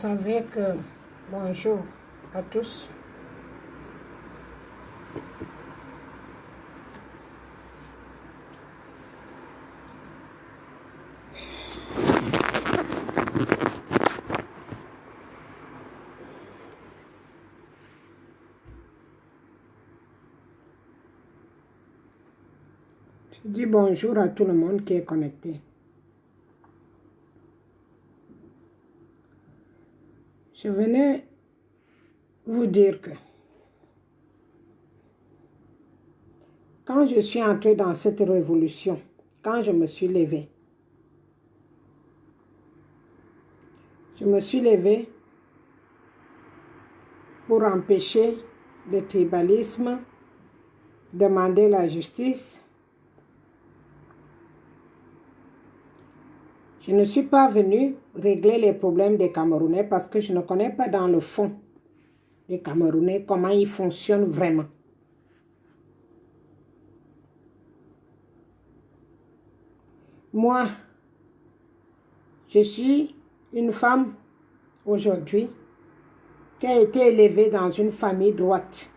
savez que... Bonjour à tous. Je dis bonjour à tout le monde qui est connecté. Je venais vous dire que quand je suis entrée dans cette révolution, quand je me suis levée, pour empêcher le tribalisme, demander la justice. Je ne suis pas venue régler les problèmes des Camerounais parce que je ne connais pas dans le fond des Camerounais comment ils fonctionnent vraiment. Moi, je suis une femme aujourd'hui qui a été élevée dans une famille droite.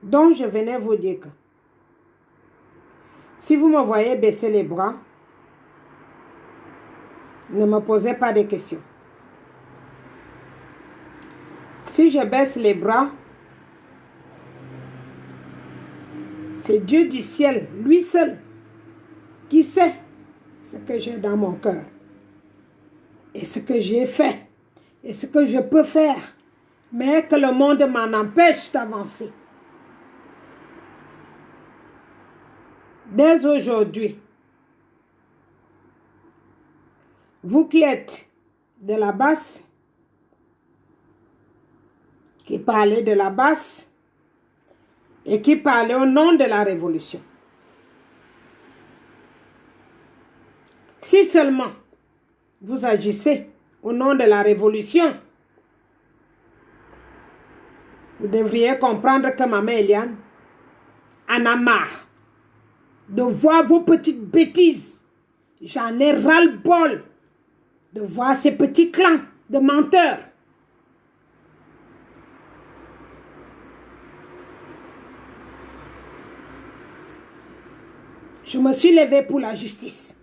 Donc, je venais vous dire que si vous me voyez baisser les bras, ne me posez pas de questions. Si je baisse les bras, c'est Dieu du ciel, lui seul, qui sait ce que j'ai dans mon cœur. Et ce que j'ai fait. Et ce que je peux faire. Mais que le monde m'en empêche d'avancer. Dès aujourd'hui, vous qui êtes de la basse, qui parlez de la basse, et qui parlez au nom de la révolution. Si seulement vous agissez au nom de la révolution, vous devriez comprendre que maman Eliane en a marre de voir vos petites bêtises. J'en ai ras-le-bol de voir ces petits clans de menteurs. Je me suis levée pour la justice.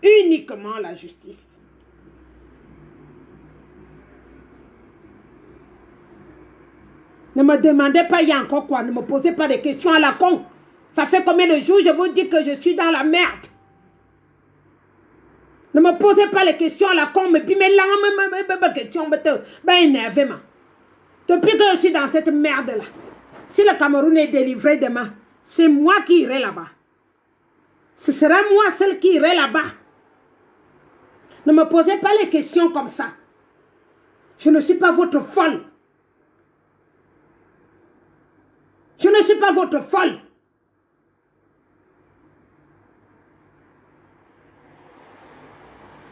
Uniquement la justice. Ne me demandez pas, il y a encore quoi. Ne me posez pas de questions à la con. Ça fait combien de jours je vous dis que je suis dans la merde. Ne me posez pas les questions à la con. Mais puis, mais là, mes questions, énervé, man. Depuis que je suis dans cette merde-là, si le Cameroun est délivré demain, c'est moi qui irai là-bas. Ce sera moi celle qui irai là-bas. Ne me posez pas les questions comme ça. Je ne suis pas votre folle. Je ne suis pas votre folle.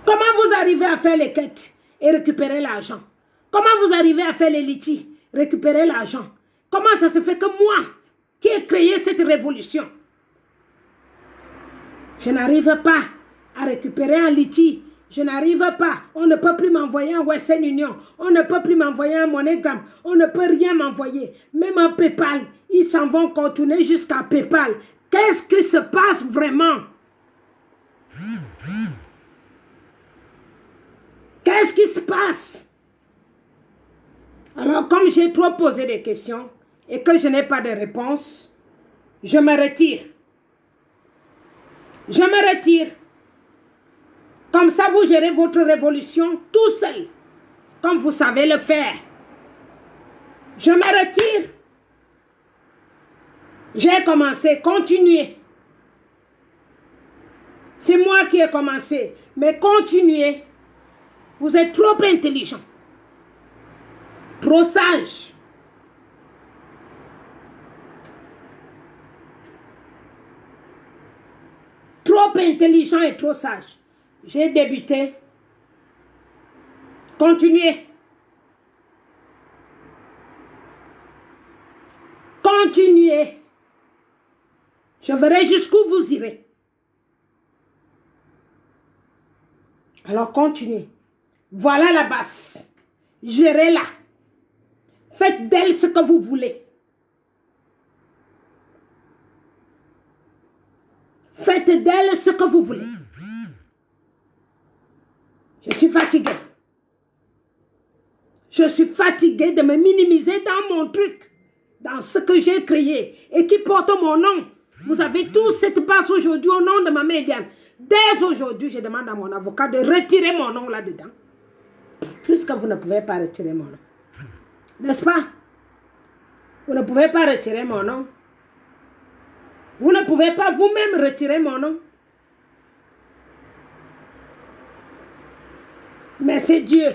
Comment vous arrivez à faire les quêtes et récupérer l'argent? Comment vous arrivez à faire les litiges, récupérer l'argent? Comment ça se fait que moi, qui ai créé cette révolution, je n'arrive pas à récupérer un litige? Je n'arrive pas. On ne peut plus m'envoyer un Western Union. On ne peut plus m'envoyer un MoneyGram. On ne peut rien m'envoyer. Même un PayPal. Ils s'en vont continuer jusqu'à PayPal. Qu'est-ce qui se passe vraiment? Qu'est-ce qui se passe? Alors, comme j'ai trop posé des questions et que je n'ai pas de réponse, je me retire. Je me retire. Comme ça, vous gérez votre révolution tout seul, comme vous savez le faire. Je me retire. J'ai commencé, continuez. C'est moi qui ai commencé, mais continuez. Vous êtes trop intelligent, trop sage. Trop intelligent et trop sage. J'ai débuté. Continuez. Continuez. Je verrai jusqu'où vous irez. Alors continuez. Voilà la basse. Gérez-la. Faites d'elle ce que vous voulez. Faites d'elle ce que vous voulez. Je suis fatiguée. Je suis fatiguée de me minimiser dans mon truc, dans ce que j'ai créé et qui porte mon nom. Vous avez tous cette base aujourd'hui au nom de ma Eliane. Dès aujourd'hui, je demande à mon avocat de retirer mon nom là-dedans. Puisque vous ne pouvez pas retirer mon nom. N'est-ce pas? Vous ne pouvez pas retirer mon nom. Vous ne pouvez pas vous-même retirer mon nom. Mais c'est Dieu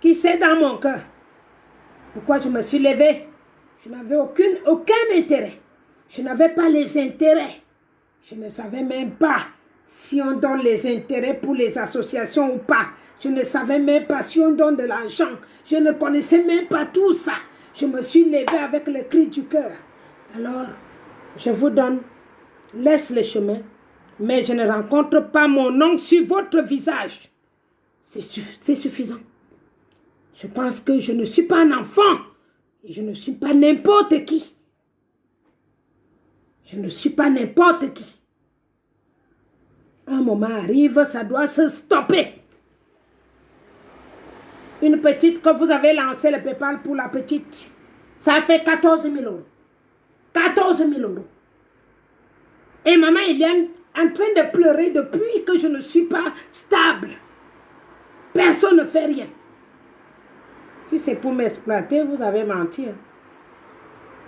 qui sait dans mon cœur pourquoi je me suis levée. Je n'avais aucun intérêt. Je n'avais pas les intérêts. Je ne savais même pas si on donne les intérêts pour les associations ou pas. Je ne savais même pas si on donne de l'argent. Je ne connaissais même pas tout ça. Je me suis levée avec le cri du cœur. Alors, je vous donne, laisse le chemin, mais je ne rencontre pas mon nom sur votre visage. C'est suffisant. Je pense que je ne suis pas un enfant et je ne suis pas n'importe qui. Je ne suis pas n'importe qui. Un moment arrive, ça doit se stopper. Une petite que vous avez lancé le PayPal pour la petite, ça fait 14 000 €. 14 000 €. Et maman Eliane en train de pleurer depuis que je ne suis pas stable. Personne ne fait rien. Si c'est pour m'exploiter, vous avez menti.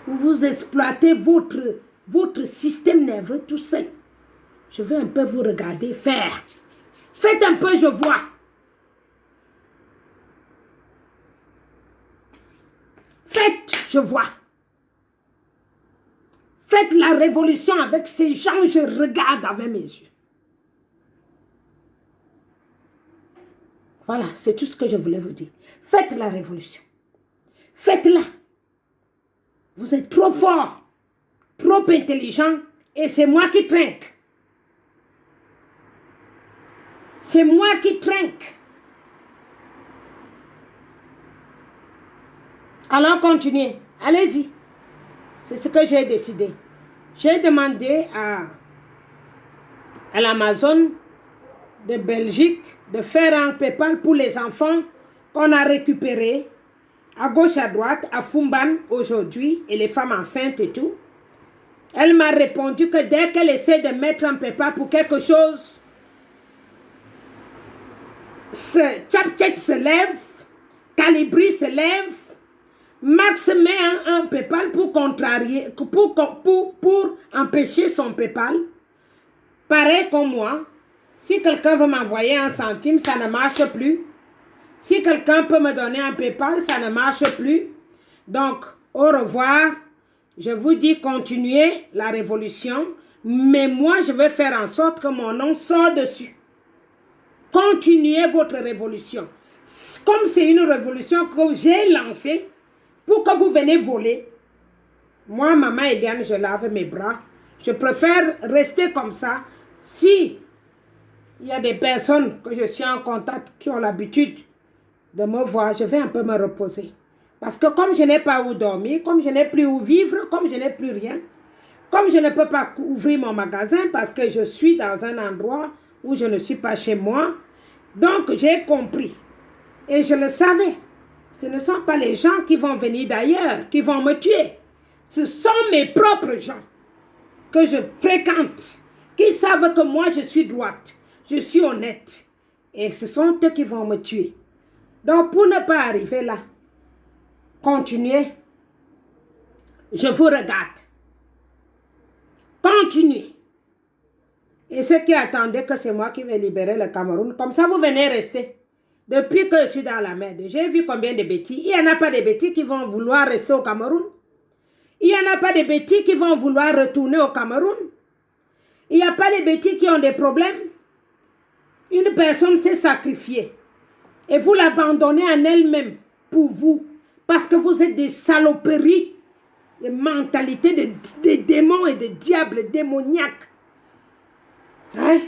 Vous exploitez votre système nerveux tout seul. Je vais un peu vous regarder faire. Faites un peu, je vois. Faites, je vois. Faites la révolution avec ces gens, je regarde avec mes yeux. Voilà, c'est tout ce que je voulais vous dire. Faites la révolution. Faites-la. Vous êtes trop fort, trop intelligent et c'est moi qui trinque. C'est moi qui trinque. Alors continuez. Allez-y. C'est ce que j'ai décidé. J'ai demandé à l'Amazon de Belgique de faire un PayPal pour les enfants qu'on a récupérés à gauche, à droite, à Fumban aujourd'hui, et les femmes enceintes et tout. Elle m'a répondu que dès qu'elle essaie de mettre un PayPal pour quelque chose, Chapchet se lève, Calibri se lève, Max met un PayPal pour contrarier, pour empêcher son PayPal. Pareil comme moi, si quelqu'un veut m'envoyer un centime, ça ne marche plus. Si quelqu'un peut me donner un PayPal, ça ne marche plus. Donc, au revoir. Je vous dis, continuez la révolution. Mais moi, je vais faire en sorte que mon nom sorte dessus. Continuez votre révolution. Comme c'est une révolution que j'ai lancée pour que vous venez voler. Moi, maman Eliane, je lave mes bras. Je préfère rester comme ça. Si il y a des personnes que je suis en contact qui ont l'habitude de me voir, je vais un peu me reposer. Parce que comme je n'ai pas où dormir, comme je n'ai plus où vivre, comme je n'ai plus rien, comme je ne peux pas ouvrir mon magasin parce que je suis dans un endroit où je ne suis pas chez moi, donc j'ai compris. Et je le savais. Ce ne sont pas les gens qui vont venir d'ailleurs, qui vont me tuer. Ce sont mes propres gens que je fréquente, qui savent que moi je suis droite, je suis honnête. Et ce sont eux qui vont me tuer. Donc pour ne pas arriver là, continuez. Je vous regarde. Continuez. Et ceux qui attendaient que c'est moi qui vais libérer le Cameroun, comme ça vous venez rester. Depuis que je suis dans la merde, j'ai vu combien de bêtises. Il n'y en a pas de bêtises qui vont vouloir rester au Cameroun. Il n'y en a pas de bêtises qui vont vouloir retourner au Cameroun. Il n'y a pas de bêtises qui ont des problèmes. Une personne s'est sacrifiée. Et vous l'abandonnez en elle-même pour vous. Parce que vous êtes des saloperies. Des mentalités de démons et de diables démoniaques. Hein?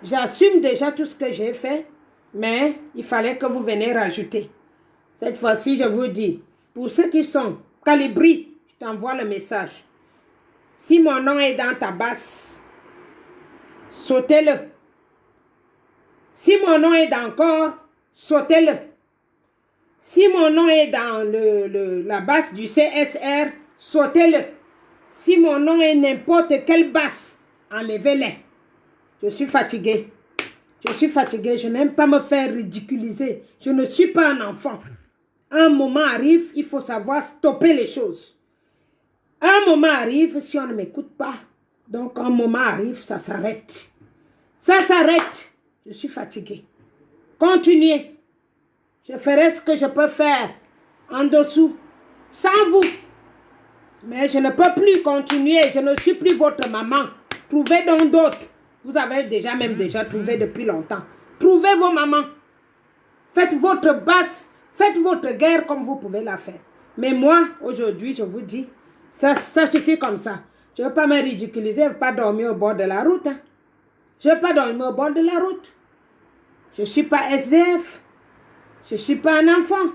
J'assume déjà tout ce que j'ai fait, mais il fallait que vous veniez rajouter. Cette fois-ci, je vous dis, pour ceux qui sont calibri, je t'envoie le message. Si mon nom est dans ta basse, sautez-le. Si mon nom est dans le corps, sautez-le. Si mon nom est dans la basse du CSR, sautez-le. Si mon nom est n'importe quelle basse, enlevez-les. Je suis fatiguée. Je suis fatiguée. Je n'aime pas me faire ridiculiser. Je ne suis pas un enfant. Un moment arrive, il faut savoir stopper les choses. Un moment arrive, si on ne m'écoute pas, donc un moment arrive, ça s'arrête. Ça s'arrête. Je suis fatiguée. Continuez. Je ferai ce que je peux faire en dessous, sans vous. Mais je ne peux plus continuer. Je ne suis plus votre maman. Trouvez donc d'autres. Vous avez déjà trouvé depuis longtemps. Trouvez vos mamans. Faites votre basse. Faites votre guerre comme vous pouvez la faire. Mais moi, aujourd'hui, je vous dis, ça suffit comme ça. Je ne veux pas me ridiculiser. Je ne veux pas dormir au bord de la route. Hein. Je ne veux pas dormir au bord de la route. Je ne suis pas SDF. Je ne suis pas un enfant.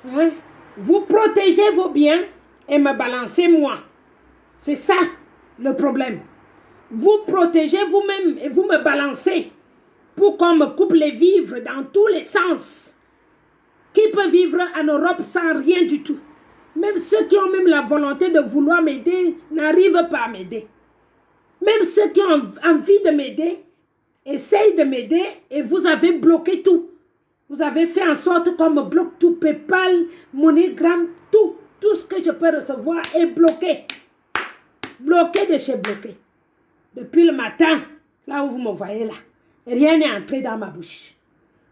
Hein? Vous protégez vos biens et me balancez moi. C'est ça le problème. Vous protégez vous-même et vous me balancez pour qu'on me coupe les vivres dans tous les sens. Qui peut vivre en Europe sans rien du tout? Même ceux qui ont même la volonté de vouloir m'aider n'arrivent pas à m'aider. Même ceux qui ont envie de m'aider essayent de m'aider et vous avez bloqué tout. Vous avez fait en sorte qu'on me bloque tout, PayPal, MoneyGram, tout ce que je peux recevoir est bloqué. Bloqué de chez bloqué. Depuis le matin, là où vous me voyez là, rien n'est entré dans ma bouche.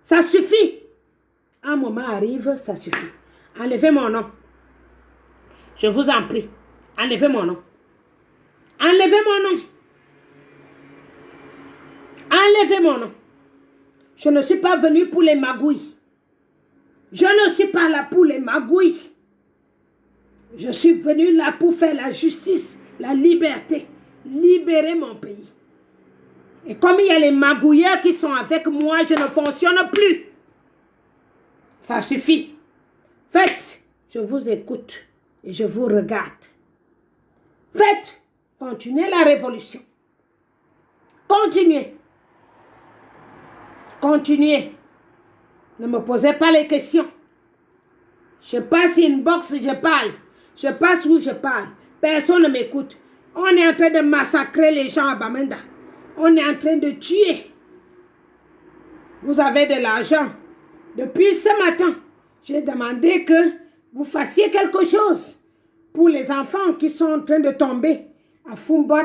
Ça suffit. Un moment arrive, ça suffit. Enlevez mon nom. Je vous en prie. Enlevez mon nom. Enlevez mon nom. Enlevez mon nom. Je ne suis pas venu pour les magouilles. Je ne suis pas là pour les magouilles. Je suis venu là pour faire la justice, la liberté, libérer mon pays. Et comme il y a les magouilleurs qui sont avec moi, je ne fonctionne plus. Ça suffit. Faites, je vous écoute et je vous regarde. Faites, continuez la révolution. Continuez. Continuez. Ne me posez pas les questions. Je passe inbox, je parle. Je passe où je parle. Personne ne m'écoute. On est en train de massacrer les gens à Bamenda. On est en train de tuer. Vous avez de l'argent. Depuis ce matin, j'ai demandé que vous fassiez quelque chose pour les enfants qui sont en train de tomber à Fumbot,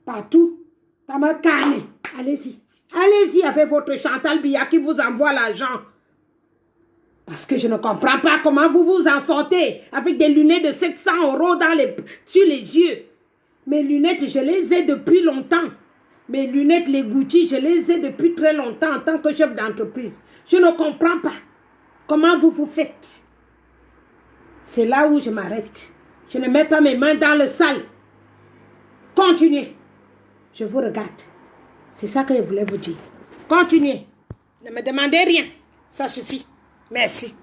partout. Tamakane. Allez-y. Allez-y avec votre Chantal Biya qui vous envoie l'argent. Parce que je ne comprends pas comment vous vous en sortez avec des lunettes de 700 € sur les yeux. Mes lunettes, je les ai depuis longtemps. Mes lunettes, les Gucci, je les ai depuis très longtemps en tant que chef d'entreprise. Je ne comprends pas comment vous vous faites. C'est là où je m'arrête. Je ne mets pas mes mains dans le sale. Continuez. Je vous regarde. C'est ça que je voulais vous dire. Continuez. Ne me demandez rien. Ça suffit. Merci.